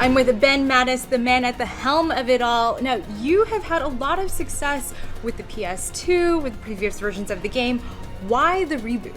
I'm with Ben Mattis, the man at the helm of it all. Now, you have had a lot of success with the PS2, with previous versions of the game. Why the reboot?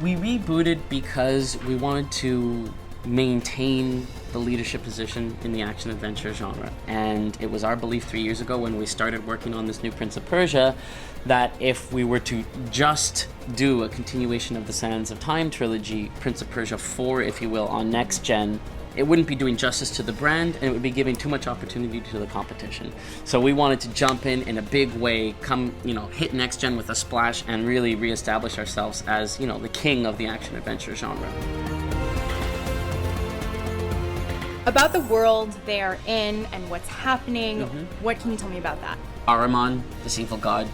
We rebooted because we wanted to maintain the leadership position in the action-adventure genre. And it was our belief 3 years ago when we started working on this new Prince of Persia that if we were to just do a continuation of the Sands of Time trilogy, Prince of Persia 4, if you will, on next gen, it wouldn't be doing justice to the brand, and it would be giving too much opportunity to the competition. So we wanted to jump in a big way, hit next gen with a splash, and really reestablish ourselves as, the king of the action-adventure genre. About the world they are in and what's happening, what can you tell me about that? Ahriman, this evil god,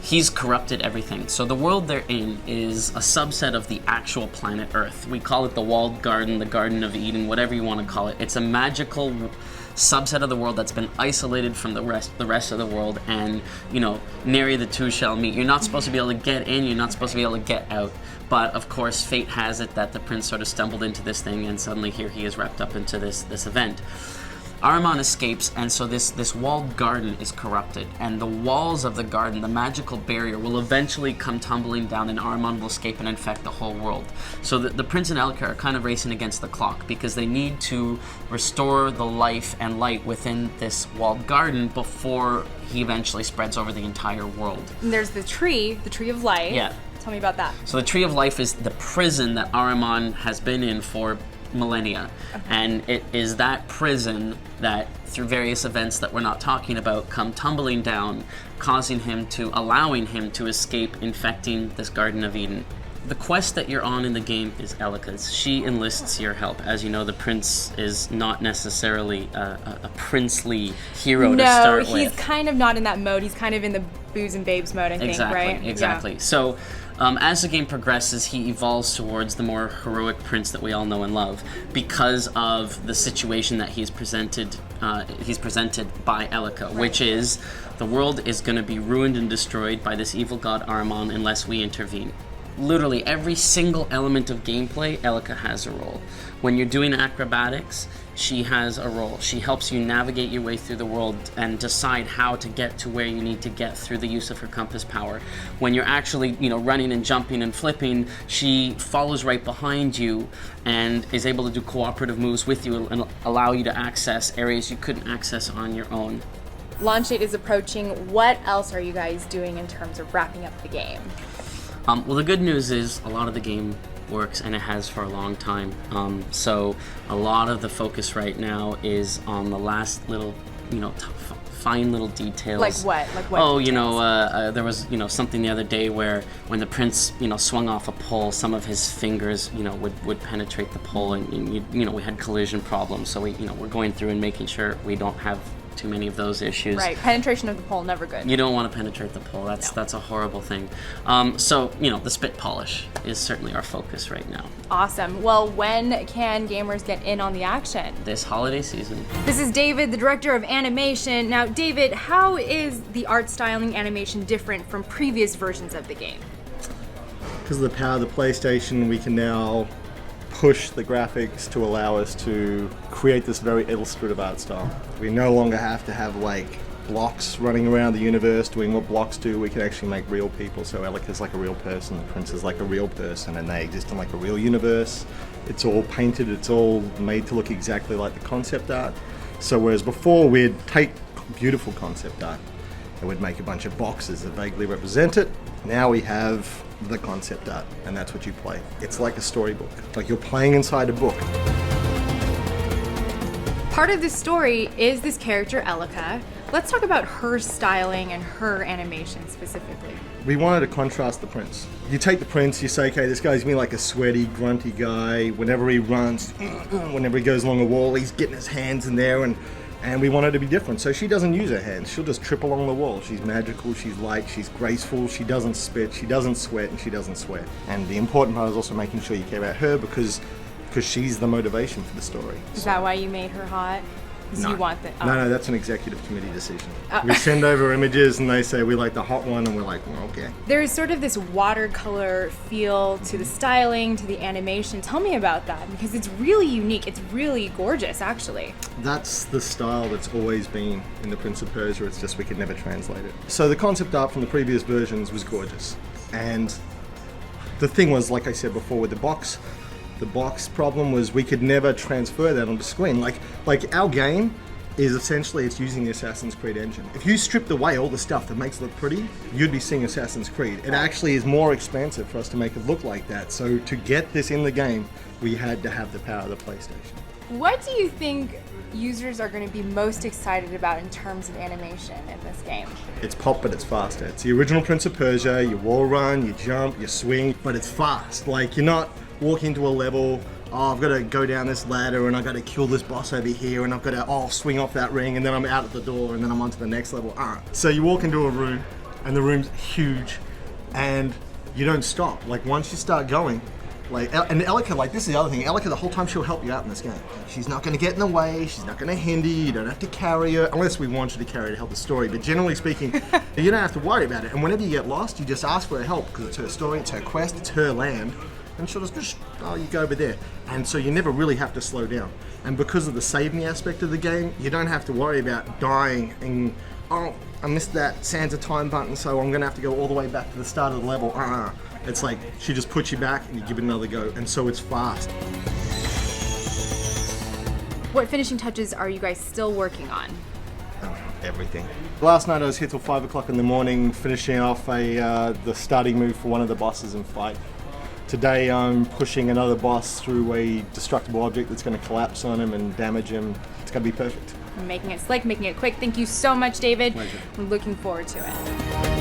he's corrupted everything. So the world they're in is a subset of the actual planet Earth. We call it the Walled Garden, the Garden of Eden, whatever you want to call it. It's a magical subset of the world that's been isolated from the rest of the world, and nary the two shall meet. You're not supposed to be able to get in, you're not supposed to be able to get out. But of course, fate has it that the prince sort of stumbled into this thing, and suddenly here he is wrapped up into this event. Ahriman escapes, and so this walled garden is corrupted, and the walls of the garden, the magical barrier, will eventually come tumbling down, and Ahriman will escape and infect the whole world. So the prince and Elica are kind of racing against the clock, because they need to restore the life and light within this walled garden before he eventually spreads over the entire world. And there's the tree of life. Yeah. Tell me about that. So the Tree of Life is the prison that Ahriman has been in for millennia. Okay. And it is that prison that, through various events that we're not talking about, come tumbling down, allowing him to escape infecting this Garden of Eden. The quest that you're on in the game is Elica's. She enlists your help. As you know, the prince is not necessarily a princely hero to start with. No, he's kind of not in that mode. He's kind of in the booze and babes mode, I think, right? Exactly. Yeah. So as the game progresses, he evolves towards the more heroic prince that we all know and love because of the situation that he's presented by Elica, right. Which is the world is going to be ruined and destroyed by this evil god Ahriman unless we intervene. Literally every single element of gameplay, Elica has a role. When you're doing acrobatics, she has a role. She helps you navigate your way through the world and decide how to get to where you need to get through the use of her compass power. When you're actually, running and jumping and flipping, she follows right behind you and is able to do cooperative moves with you and allow you to access areas you couldn't access on your own. Launch date is approaching. What else are you guys doing in terms of wrapping up the game? Well, the good news is a lot of the game works, and it has for a long time. So a lot of the focus right now is on the last little, fine little details. Like what? Oh, there was, something the other day where when the prince, swung off a pole, some of his fingers, would penetrate the pole, and we had collision problems. So we're going through and making sure we don't have too many of those issues. Right, penetration of the pole, never good. You don't want to penetrate the pole. That's a horrible thing. So the spit polish is certainly our focus right now. Awesome. Well, when can gamers get in on the action? This holiday season. This is David, the director of animation. Now, David, how is the art styling animation different from previous versions of the game? Because of the power of the PlayStation, we can now push the graphics to allow us to create this very illustrative art style. We no longer have to have blocks running around the universe doing what blocks do. We can actually make real people. So Elica's like a real person, the prince is like a real person, and they exist in like a real universe. It's all painted, it's all made to look exactly like the concept art. So whereas before we'd take beautiful concept art and we'd make a bunch of boxes that vaguely represent it, now we have the concept art, and that's what you play. It's like a storybook, like you're playing inside a book. Part of this story is this character, Elica. Let's talk about her styling and her animation specifically. We wanted to contrast the prince. You take the prince, you say, okay, this guy's gonna be like a sweaty, grunty guy. Whenever he runs, whenever he goes along a wall, he's getting his hands in there, and we want her to be different. So she doesn't use her hands. She'll just trip along the wall. She's magical, she's light, she's graceful, she doesn't spit, she doesn't sweat, and she doesn't sweat. And the important part is also making sure you care about her because she's the motivation for the story. Is that why you made her hot? Because No. you want the. No, that's an executive committee decision. We send over images and they say we like the hot one, and we're like, well, okay. There's sort of this watercolor feel to the styling, to the animation. Tell me about that, because it's really unique. It's really gorgeous, actually. That's the style that's always been in the Prince of Persia. It's just we could never translate it. So the concept art from the previous versions was gorgeous. And the thing was, like I said before, with the box problem was we could never transfer that onto screen. Like our game is essentially, it's using the Assassin's Creed engine. If you stripped away all the stuff that makes it look pretty, you'd be seeing Assassin's Creed. It actually is more expensive for us to make it look like that. So to get this in the game, we had to have the power of the PlayStation. What do you think users are going to be most excited about in terms of animation in this game? It's pop, but it's faster. It's the original Prince of Persia. You wall run, you jump, you swing, but it's fast. Like, you're not walking to a level, oh, I've got to go down this ladder and I've got to kill this boss over here and I've got to, swing off that ring and then I'm out at the door and then I'm on to the next level. So you walk into a room and the room's huge and you don't stop. Like, once you start going, and Elica, this is the other thing, Elica, the whole time she'll help you out in this game. She's not going to get in the way, she's not going to hinder you, you don't have to carry her, unless we want you to carry her to help the story, but generally speaking, you don't have to worry about it. And whenever you get lost, you just ask for her help, because it's her story, it's her quest, it's her land, and she'll just, you go over there. And so you never really have to slow down. And because of the save me aspect of the game, you don't have to worry about dying and, I missed that Sands of Time button, so I'm going to have to go all the way back to the start of the level. It's like, she just puts you back and you give it another go, and so it's fast. What finishing touches are you guys still working on? Everything. Last night I was here till 5 o'clock in the morning finishing off the starting move for one of the bosses in fight. Today I'm pushing another boss through a destructible object that's going to collapse on him and damage him. It's going to be perfect. Making it slick, making it quick. Thank you so much, David. Pleasure. I'm looking forward to it.